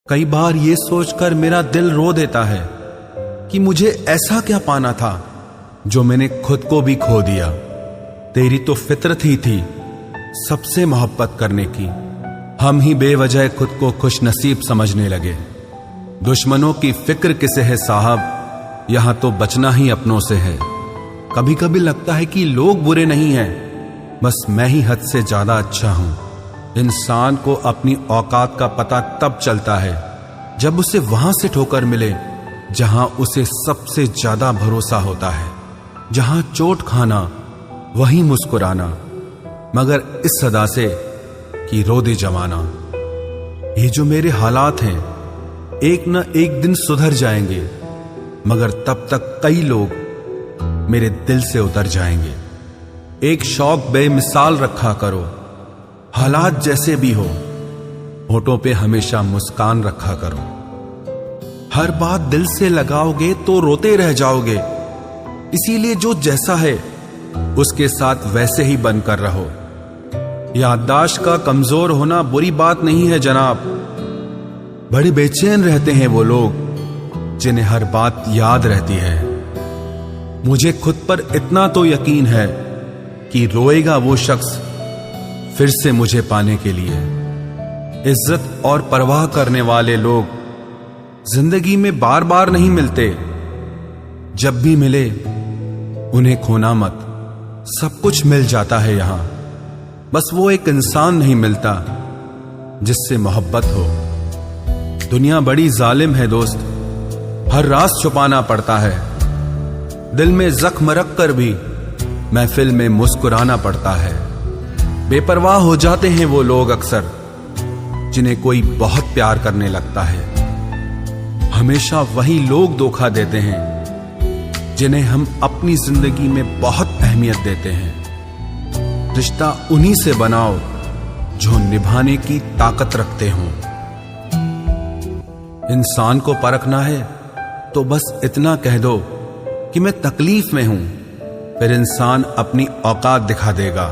कई बार ये सोचकर मेरा दिल रो देता है कि मुझे ऐसा क्या पाना था जो मैंने खुद को भी खो दिया। तेरी तो फितरत ही थी सबसे मोहब्बत करने की, हम ही बेवजह खुद को खुश नसीब समझने लगे। दुश्मनों की फिक्र किसे है साहब, यहां तो बचना ही अपनों से है। कभी कभी लगता है कि लोग बुरे नहीं हैं, बस मैं ही हद से ज्यादा अच्छा हूं। इंसान को अपनी औकात का पता तब चलता है जब उसे वहां से ठोकर मिले जहां उसे सबसे ज्यादा भरोसा होता है। जहां चोट खाना वहीं मुस्कुराना, मगर इस सदा से कि रो दे जमाना। ये जो मेरे हालात हैं एक न एक दिन सुधर जाएंगे, मगर तब तक कई लोग मेरे दिल से उतर जाएंगे। एक शौक बेमिसाल रखा करो, हालात जैसे भी हो, होठों पे हमेशा मुस्कान रखा करो। हर बात दिल से लगाओगे तो रोते रह जाओगे, इसीलिए जो जैसा है उसके साथ वैसे ही बनकर रहो। याददाश्त का कमजोर होना बुरी बात नहीं है जनाब, बड़े बेचैन रहते हैं वो लोग जिन्हें हर बात याद रहती है। मुझे खुद पर इतना तो यकीन है कि रोएगा वो शख्स फिर से मुझे पाने के लिए। इज्जत और परवाह करने वाले लोग जिंदगी में बार बार नहीं मिलते, जब भी मिले उन्हें खोना मत। सब कुछ मिल जाता है यहां, बस वो एक इंसान नहीं मिलता जिससे मोहब्बत हो। दुनिया बड़ी जालिम है दोस्त, हर राज छुपाना पड़ता है। दिल में जख्म रख कर भी महफिल में मुस्कुराना पड़ता है। बेपरवाह हो जाते हैं वो लोग अक्सर जिन्हें कोई बहुत प्यार करने लगता है। हमेशा वही लोग धोखा देते हैं जिन्हें हम अपनी जिंदगी में बहुत अहमियत देते हैं। रिश्ता उन्हीं से बनाओ जो निभाने की ताकत रखते हों। इंसान को परखना है तो बस इतना कह दो कि मैं तकलीफ में हूं, फिर इंसान अपनी औकात दिखा देगा।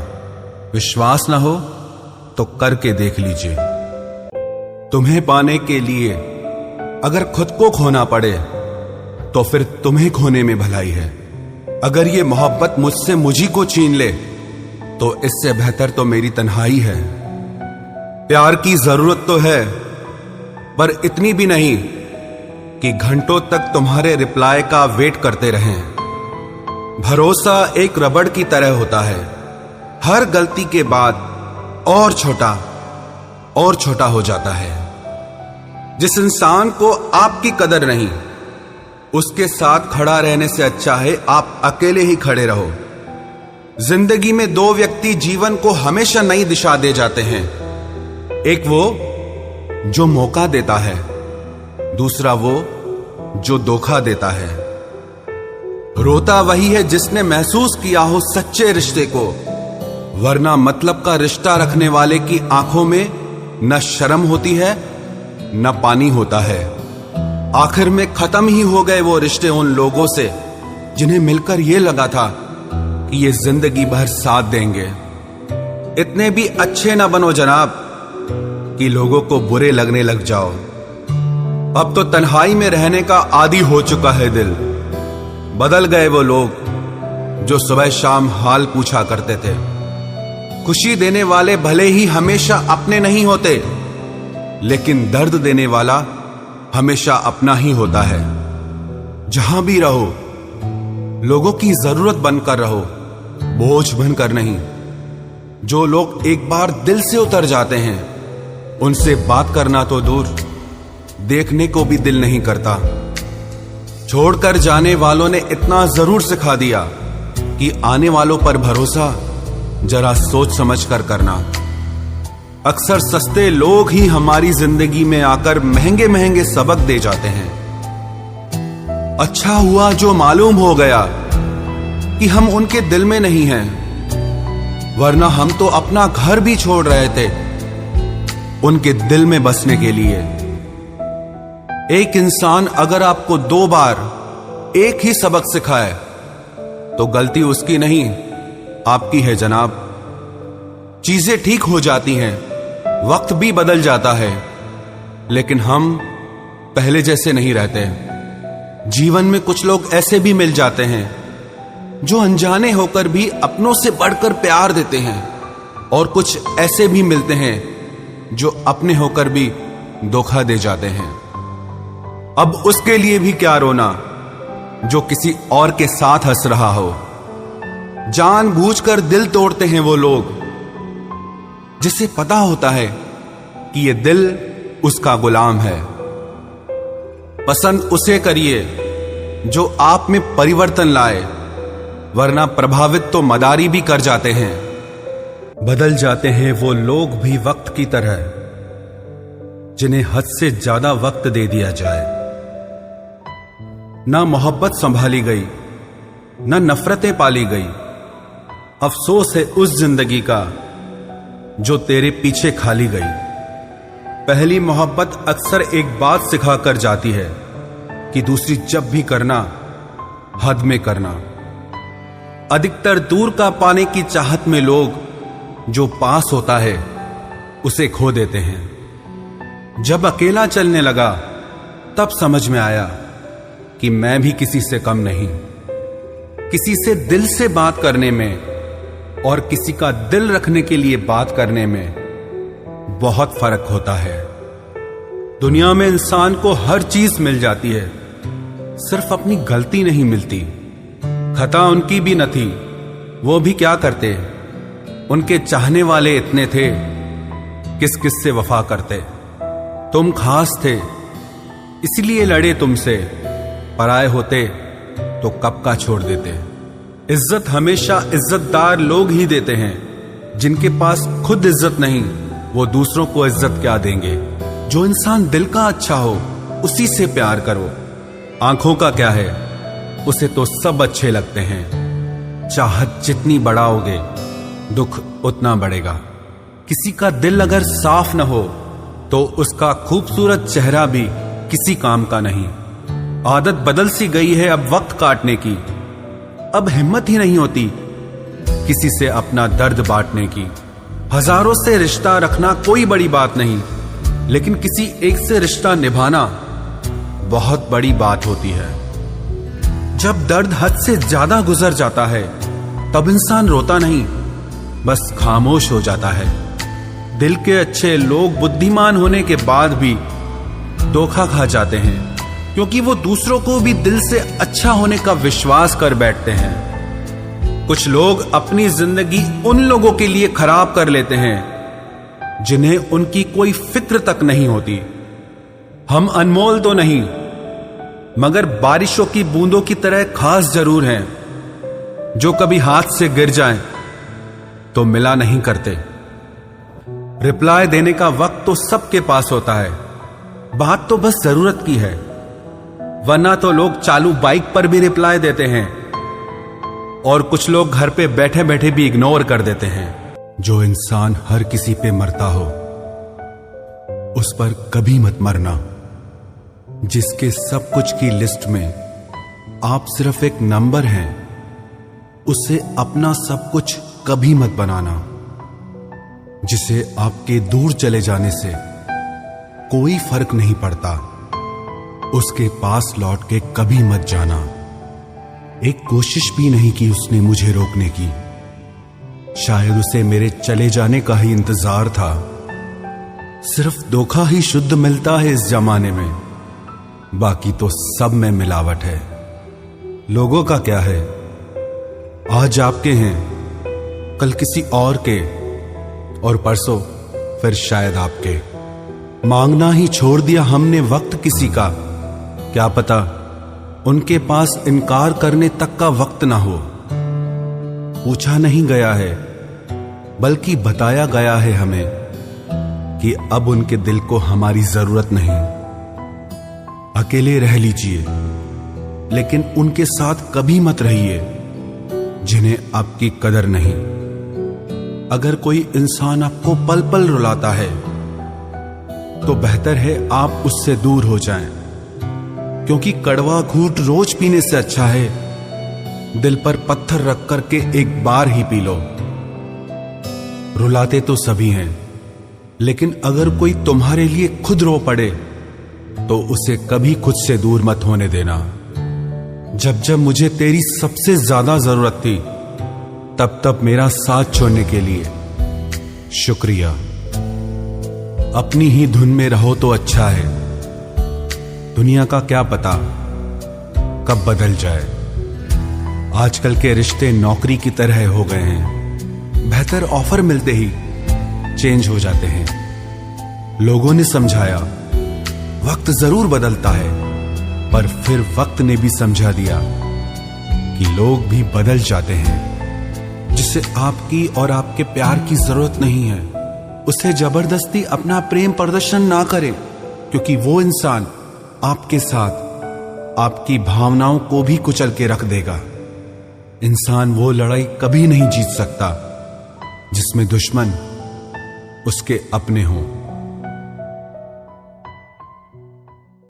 विश्वास ना हो तो करके देख लीजिए। तुम्हें पाने के लिए अगर खुद को खोना पड़े तो फिर तुम्हें खोने में भलाई है। अगर ये मोहब्बत मुझसे मुझी को छीन ले तो इससे बेहतर तो मेरी तन्हाई है। प्यार की जरूरत तो है, पर इतनी भी नहीं कि घंटों तक तुम्हारे रिप्लाई का वेट करते रहें। भरोसा एक रबड़ की तरह होता है, हर गलती के बाद और छोटा हो जाता है। जिस इंसान को आपकी कदर नहीं, उसके साथ खड़ा रहने से अच्छा है आप अकेले ही खड़े रहो। जिंदगी में दो व्यक्ति जीवन को हमेशा नई दिशा दे जाते हैं। एक वो जो मौका देता है, दूसरा वो जो धोखा देता है। रोता वही है जिसने महसूस किया हो सच्चे रिश्ते को, वरना मतलब का रिश्ता रखने वाले की आंखों में न शर्म होती है न पानी होता है। आखिर में खत्म ही हो गए वो रिश्ते उन लोगों से जिन्हें मिलकर ये लगा था कि ये जिंदगी भर साथ देंगे। इतने भी अच्छे ना बनो जनाब कि लोगों को बुरे लगने लग जाओ। अब तो तन्हाई में रहने का आदी हो चुका है दिल। बदल गए वो लोग जो सुबह शाम हाल पूछा करते थे। खुशी देने वाले भले ही हमेशा अपने नहीं होते, लेकिन दर्द देने वाला हमेशा अपना ही होता है। जहां भी रहो लोगों की जरूरत बनकर रहो, बोझ बनकर नहीं। जो लोग एक बार दिल से उतर जाते हैं उनसे बात करना तो दूर, देखने को भी दिल नहीं करता। छोड़कर जाने वालों ने इतना जरूर सिखा दिया कि आने वालों पर भरोसा जरा सोच समझ कर करना। अक्सर सस्ते लोग ही हमारी जिंदगी में आकर महंगे महंगे सबक दे जाते हैं। अच्छा हुआ जो मालूम हो गया कि हम उनके दिल में नहीं हैं, वरना हम तो अपना घर भी छोड़ रहे थे उनके दिल में बसने के लिए। एक इंसान अगर आपको 2 बार एक ही सबक सिखाए तो गलती उसकी नहीं आपकी है जनाब। चीजें ठीक हो जाती हैं, वक्त भी बदल जाता है, लेकिन हम पहले जैसे नहीं रहते। जीवन में कुछ लोग ऐसे भी मिल जाते हैं जो अनजाने होकर भी अपनों से बढ़कर प्यार देते हैं, और कुछ ऐसे भी मिलते हैं जो अपने होकर भी धोखा दे जाते हैं। अब उसके लिए भी क्या रोना जो किसी और के साथ हंस रहा हो। जानबूझकर दिल तोड़ते हैं वो लोग जिसे पता होता है कि ये दिल उसका गुलाम है। पसंद उसे करिए जो आप में परिवर्तन लाए, वरना प्रभावित तो मदारी भी कर जाते हैं। बदल जाते हैं वो लोग भी वक्त की तरह जिन्हें हद से ज्यादा वक्त दे दिया जाए। ना मोहब्बत संभाली गई, ना नफरतें पाली गई। अफसोस है उस जिंदगी का जो तेरे पीछे खाली गई। पहली मोहब्बत अक्सर एक बात सिखा कर जाती है कि दूसरी जब भी करना, हद में करना। अधिकतर दूर का पाने की चाहत में लोग जो पास होता है उसे खो देते हैं। जब अकेला चलने लगा तब समझ में आया कि मैं भी किसी से कम नहीं। किसी से दिल से बात करने में और किसी का दिल रखने के लिए बात करने में बहुत फर्क होता है। दुनिया में इंसान को हर चीज मिल जाती है, सिर्फ अपनी गलती नहीं मिलती। खता उनकी भी न थी, वो भी क्या करते। उनके चाहने वाले इतने थे, किस किस से वफा करते। तुम खास थे इसलिए लड़े तुमसे, पराए होते तो कब का छोड़ देते। इज्जत हमेशा इज्जतदार लोग ही देते हैं। जिनके पास खुद इज्जत नहीं, वो दूसरों को इज्जत क्या देंगे। जो इंसान दिल का अच्छा हो उसी से प्यार करो। आंखों का क्या है, उसे तो सब अच्छे लगते हैं। चाहत जितनी बढ़ाओगे दुख उतना बढ़ेगा। किसी का दिल अगर साफ न हो तो उसका खूबसूरत चेहरा भी किसी काम का नहीं। आदत बदल सी गई है अब वक्त काटने की। अब हिम्मत ही नहीं होती किसी से अपना दर्द बांटने की। हजारों से रिश्ता रखना कोई बड़ी बात नहीं, लेकिन किसी एक से रिश्ता निभाना बहुत बड़ी बात होती है। जब दर्द हद से ज्यादा गुजर जाता है तब इंसान रोता नहीं, बस खामोश हो जाता है। दिल के अच्छे लोग बुद्धिमान होने के बाद भी धोखा खा जाते हैं, क्योंकि वो दूसरों को भी दिल से अच्छा होने का विश्वास कर बैठते हैं। कुछ लोग अपनी जिंदगी उन लोगों के लिए खराब कर लेते हैं जिन्हें उनकी कोई फिक्र तक नहीं होती। हम अनमोल तो नहीं, मगर बारिशों की बूंदों की तरह खास जरूर हैं, जो कभी हाथ से गिर जाएं तो मिला नहीं करते। रिप्लाई देने का वक्त तो सबके पास होता है, बात तो बस जरूरत की है। वरना तो लोग चालू बाइक पर भी रिप्लाई देते हैं, और कुछ लोग घर पे बैठे बैठे भी इग्नोर कर देते हैं। जो इंसान हर किसी पे मरता हो उस पर कभी मत मरना। जिसके सब कुछ की लिस्ट में आप सिर्फ एक नंबर हैं, उसे अपना सब कुछ कभी मत बनाना। जिसे आपके दूर चले जाने से कोई फर्क नहीं पड़ता, उसके पास लौट के कभी मत जाना। एक कोशिश भी नहीं की उसने मुझे रोकने की। शायद उसे मेरे चले जाने का ही इंतजार था। सिर्फ धोखा ही शुद्ध मिलता है इस जमाने में, बाकी तो सब में मिलावट है। लोगों का क्या है, आज आपके हैं, कल किसी और के, और परसों फिर शायद आपके। मांगना ही छोड़ दिया हमने वक्त किसी का, क्या पता उनके पास इनकार करने तक का वक्त ना हो। पूछा नहीं गया है, बल्कि बताया गया है हमें कि अब उनके दिल को हमारी जरूरत नहीं। अकेले रह लीजिए, लेकिन उनके साथ कभी मत रहिए जिन्हें आपकी कदर नहीं। अगर कोई इंसान आपको पल पल रुलाता है तो बेहतर है आप उससे दूर हो जाएं, क्योंकि कड़वा घूंट रोज पीने से अच्छा है दिल पर पत्थर रख कर के एक बार ही पी लो। रुलाते तो सभी हैं, लेकिन अगर कोई तुम्हारे लिए खुद रो पड़े तो उसे कभी खुद से दूर मत होने देना। जब जब मुझे तेरी सबसे ज्यादा जरूरत थी तब तब मेरा साथ छोड़ने के लिए शुक्रिया। अपनी ही धुन में रहो तो अच्छा है, दुनिया का क्या पता कब बदल जाए। आजकल के रिश्ते नौकरी की तरह हो गए हैं, बेहतर ऑफर मिलते ही चेंज हो जाते हैं। लोगों ने समझाया वक्त जरूर बदलता है, पर फिर वक्त ने भी समझा दिया कि लोग भी बदल जाते हैं। जिसे आपकी और आपके प्यार की जरूरत नहीं है उसे जबरदस्ती अपना प्रेम प्रदर्शन ना करें, क्योंकि वो इंसान आपके साथ आपकी भावनाओं को भी कुचल के रख देगा। इंसान वो लड़ाई कभी नहीं जीत सकता जिसमें दुश्मन उसके अपने हों।